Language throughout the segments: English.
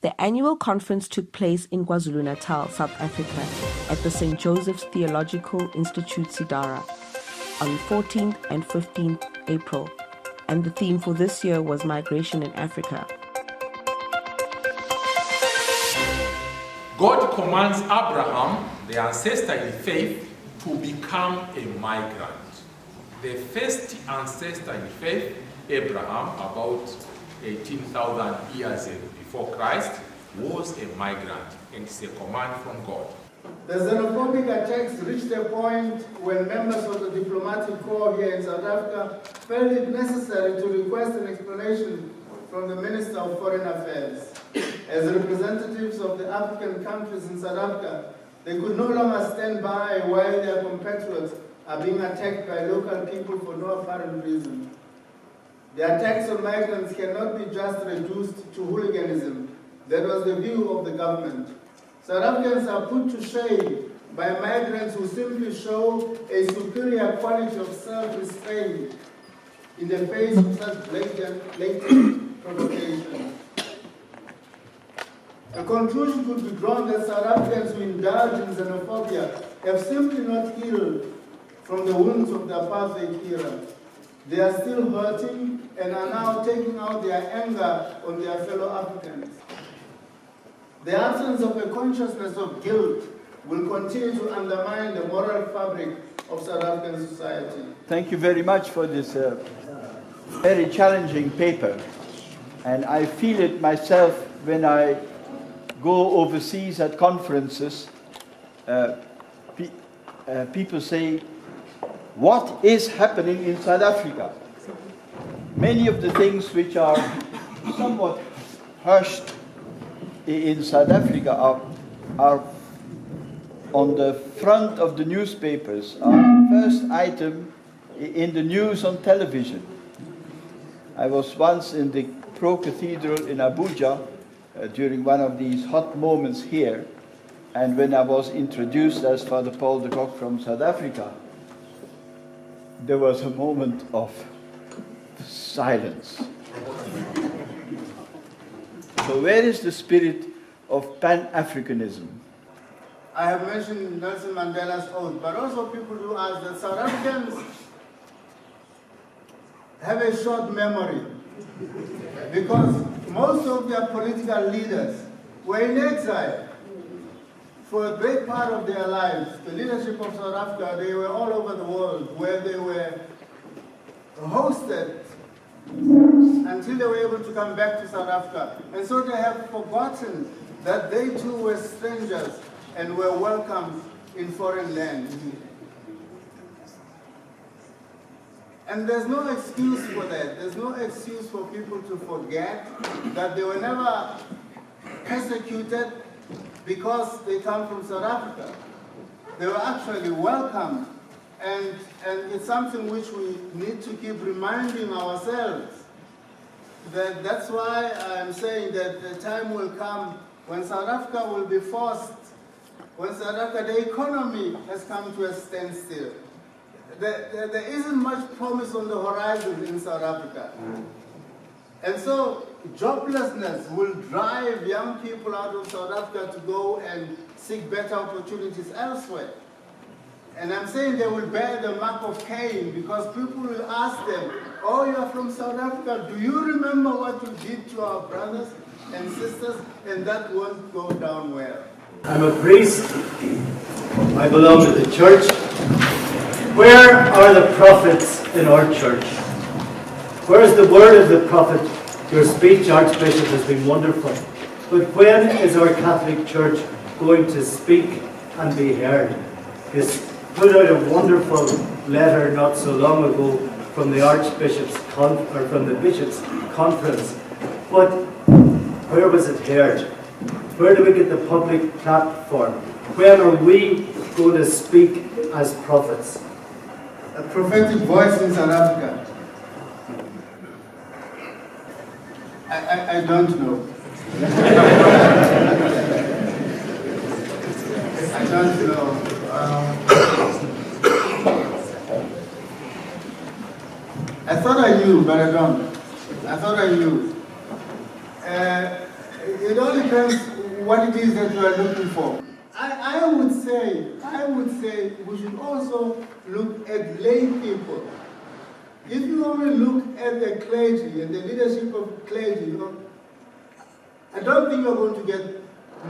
The annual conference took place in KwaZulu-Natal, South Africa, at the St. Joseph's Theological Institute, Cedara, on 14th and 15th April, and the theme for this year was Migration in Africa. God commands Abraham, the ancestor in faith, to become a migrant. The first ancestor in faith, Abraham, about 18,000 years before Christ, was a migrant, and it's a command from God. The xenophobic attacks reached a point when members of the diplomatic corps here in South Africa felt it necessary to request an explanation from the Minister of Foreign Affairs. As representatives of the African countries in South Africa, they could no longer stand by while their compatriots are being attacked by local people for no apparent reason. The attacks on migrants cannot be just reduced to hooliganism. That was the view of the government. South Africans are put to shame by migrants who simply show a superior quality of self-restraint in the face of such blatant provocation. A conclusion could be drawn that South Africans who indulge in xenophobia have simply not healed from the wounds of the apartheid era. They are still hurting and are now taking out their anger on their fellow Africans. The absence of a consciousness of guilt will continue to undermine the moral fabric of South African society. Thank you very much for this very challenging paper. And I feel it myself when I go overseas at conferences. People say, what is happening in South Africa? Many of the things which are somewhat hushed in South Africa are on the front of the newspapers, are the first item in the news on television. I was once in the Pro Cathedral in Abuja during one of these hot moments here, and when I was introduced as Father Paul de Kock from South Africa, there was a moment of silence. So where is the spirit of Pan-Africanism? I have mentioned Nelson Mandela's oath, but also people do ask that South Africans have a short memory because most of their political leaders were in exile for a great part of their lives. The leadership of South Africa, they were all over the world where they were hosted until they were able to come back to South Africa. And so they have forgotten that they too were strangers and were welcomed in foreign lands. And there's no excuse for that. There's no excuse for people to forget that they were never persecuted because they come from South Africa. They were actually welcomed, and it's something which we need to keep reminding ourselves. That's why I'm saying that the time will come when South Africa will be forced, when South Africa, the economy has come to a standstill. There isn't much promise on the horizon in South Africa. And so joblessness will drive young people out of South Africa to go and seek better opportunities elsewhere. And I'm saying they will bear the mark of Cain because people will ask them, oh, you're from South Africa, do you remember what you did to our brothers and sisters? And that won't go down well. I'm a priest. I belong to the church. Where are the prophets in our church? Where is the word of the prophet? Your speech, Archbishop, has been wonderful. But when is our Catholic Church going to speak and be heard? You put out a wonderful letter not so long ago from the Archbishop's from the Bishop's Conference. But where was it heard? Where do we get the public platform? When are we going to speak as prophets? A prophetic voice in South Africa. I don't know. I don't know. I thought I knew, but I don't. I thought I knew. It only depends what it is that you are looking for. I would say we should also look at lay people. If you only look at the clergy and the leadership of clergy, I don't think you're going to get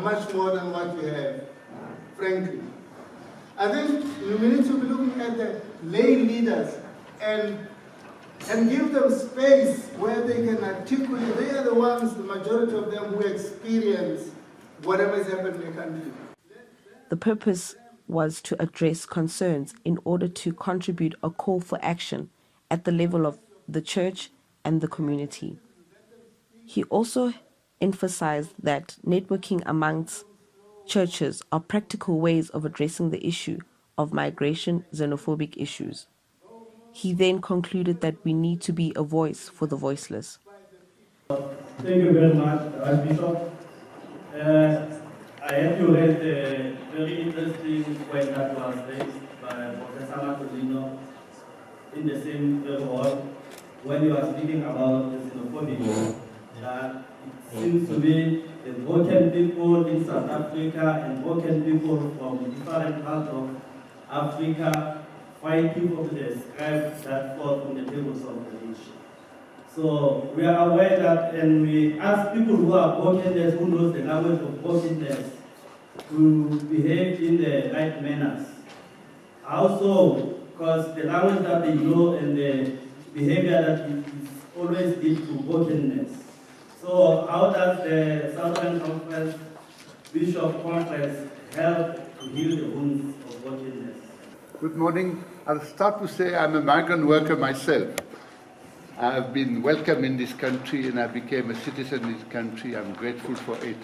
much more than what you have, frankly. I think we need to be looking at the lay leaders and give them space where they can articulate. They are the ones, the majority of them, who experience whatever is happening in the country. The purpose was to address concerns in order to contribute a call for action at the level of the church and the community. He also emphasized that networking amongst churches are practical ways of addressing the issue of migration xenophobic issues. He then concluded that we need to be a voice for the voiceless. Thank you very much, Archbishop. I have to raise a very interesting point that was raised by Professor Marcolino in the same hall when you are speaking about the xenophobia. That it seems to be the broken people in South Africa and broken people from different parts of Africa fighting for the scribe that fall from the tables of the nation. So we are aware that, and we ask people who are brokenness, who knows the language of brokenness, to behave in the right manners. Also, because the language that they know and the behavior that is always lead to brokenness. So how does the Southern Conference Bishop Conference help to heal the wounds of brokenness? Good morning. I'll start to say I'm a migrant worker myself. I've been welcome in this country and I became a citizen in this country. I'm grateful for it.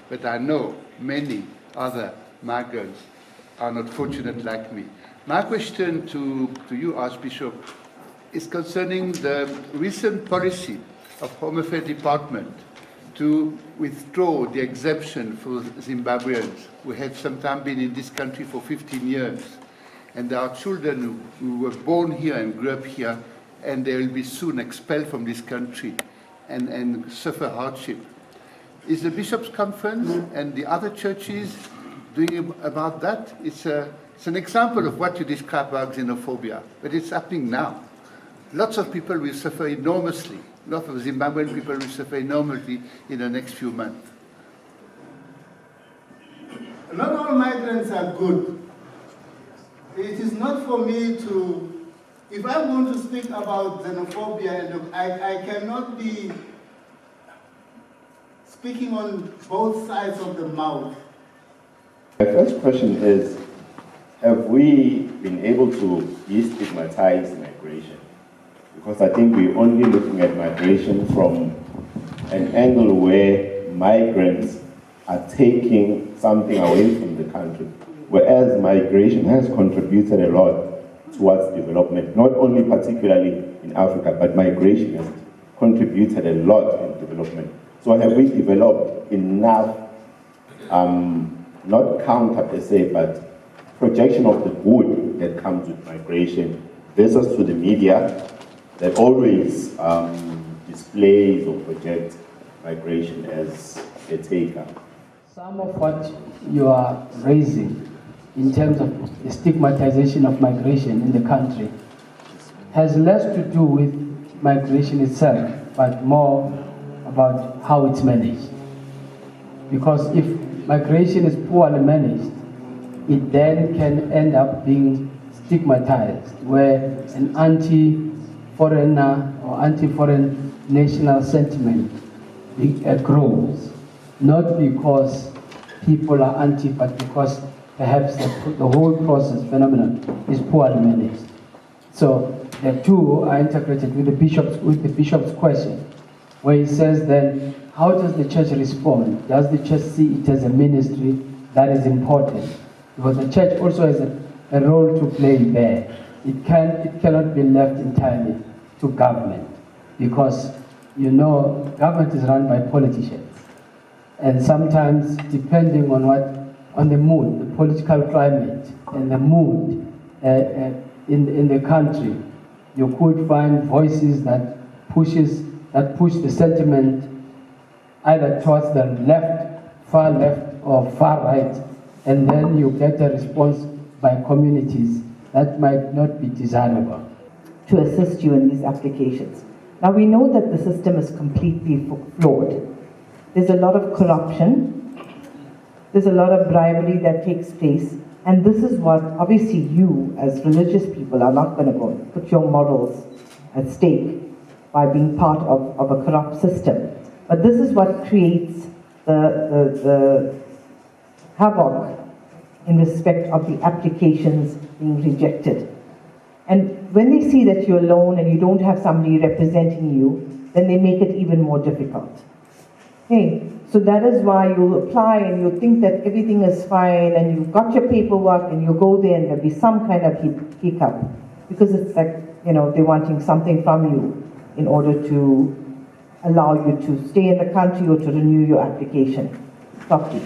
But I know many other migrants are not fortunate like me. My question to you, Archbishop, is concerning the recent policy of Home Affairs Department to withdraw the exemption for Zimbabweans who have sometimes been in this country for 15 years. And there are children who were born here and grew up here, and they will be soon expelled from this country and suffer hardship. Is the Bishops' Conference and the other churches doing about that? It's an example of what you describe about xenophobia, but it's happening now. Lots of people will suffer enormously. Lots of Zimbabwean people will suffer enormously in the next few months. Not all migrants are good. It is not for me to, if I'm going to speak about xenophobia, and I cannot be speaking on both sides of the mouth. My first question is, have we been able to destigmatize migration? Because I think we're only looking at migration from an angle where migrants are taking something away from the country, whereas migration has contributed a lot towards development, not only particularly in Africa, but migration has contributed a lot in development. So have we developed enough, not counter per se, but projection of the good that comes with migration versus to the media that always displays or projects migration as a taker? Some of what you are raising in terms of the stigmatization of migration in the country has less to do with migration itself, but more about how it's managed. Because if migration is poorly managed, it then can end up being stigmatized, where an anti-foreigner or anti-foreign national sentiment grows, not because people are anti, but because perhaps the whole process phenomenon is poorly managed. So the two are integrated with the bishop's question, where he says then, how does the church respond? Does the church see it as a ministry that is important? Because the church also has a role to play there. It cannot be left entirely to government, because government is run by politicians. And sometimes, depending on the mood, the political climate, and the mood in the country, you could find voices that push the sentiment either towards the left, far left, or far right, and then you get a response by communities that might not be desirable. To assist you in these applications. Now we know that the system is completely flawed. There's a lot of corruption, there's a lot of bribery that takes place, and this is what, obviously you as religious people are not going to go and put your morals at stake by being part of a corrupt system. But this is what creates the havoc in respect of the applications being rejected. And when they see that you're alone and you don't have somebody representing you, then they make it even more difficult. Okay, so that is why you'll apply and you'll think that everything is fine and you've got your paperwork and you'll go there and there'll be some kind of hiccup. Because it's like, you know, they're wanting something from you in order to allow you to stay in the country or to renew your application properly.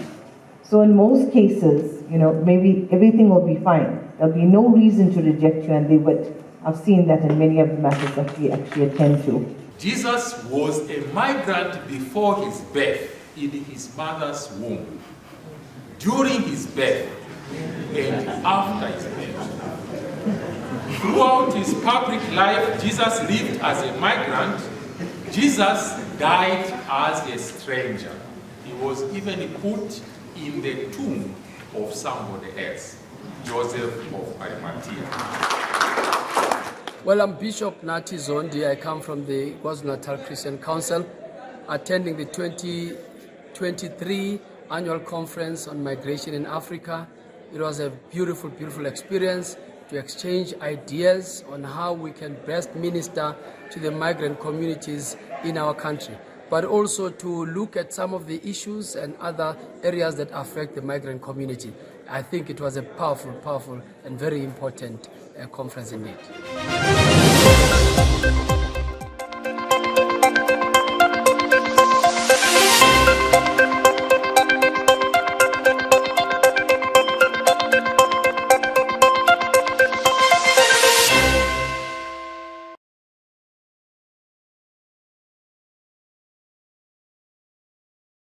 So in most cases, you know, maybe everything will be fine. There'll be no reason to reject you, and they would. I've seen that in many of the matters that we actually attend to. Jesus was a migrant before his birth in his mother's womb, during his birth, and after his birth. Throughout his public life, Jesus lived as a migrant. Jesus died as a stranger. He was even put in the tomb of somebody else, Joseph of Arimathea. Well, I'm Bishop Nati Zondi. I come from the KwaZulu-Natal Christian Council, attending the 2023 annual conference on migration in Africa. It was a beautiful, beautiful experience to exchange ideas on how we can best minister to the migrant communities in our country, but also to look at some of the issues and other areas that affect the migrant community. I think it was a powerful, powerful and very important conference indeed.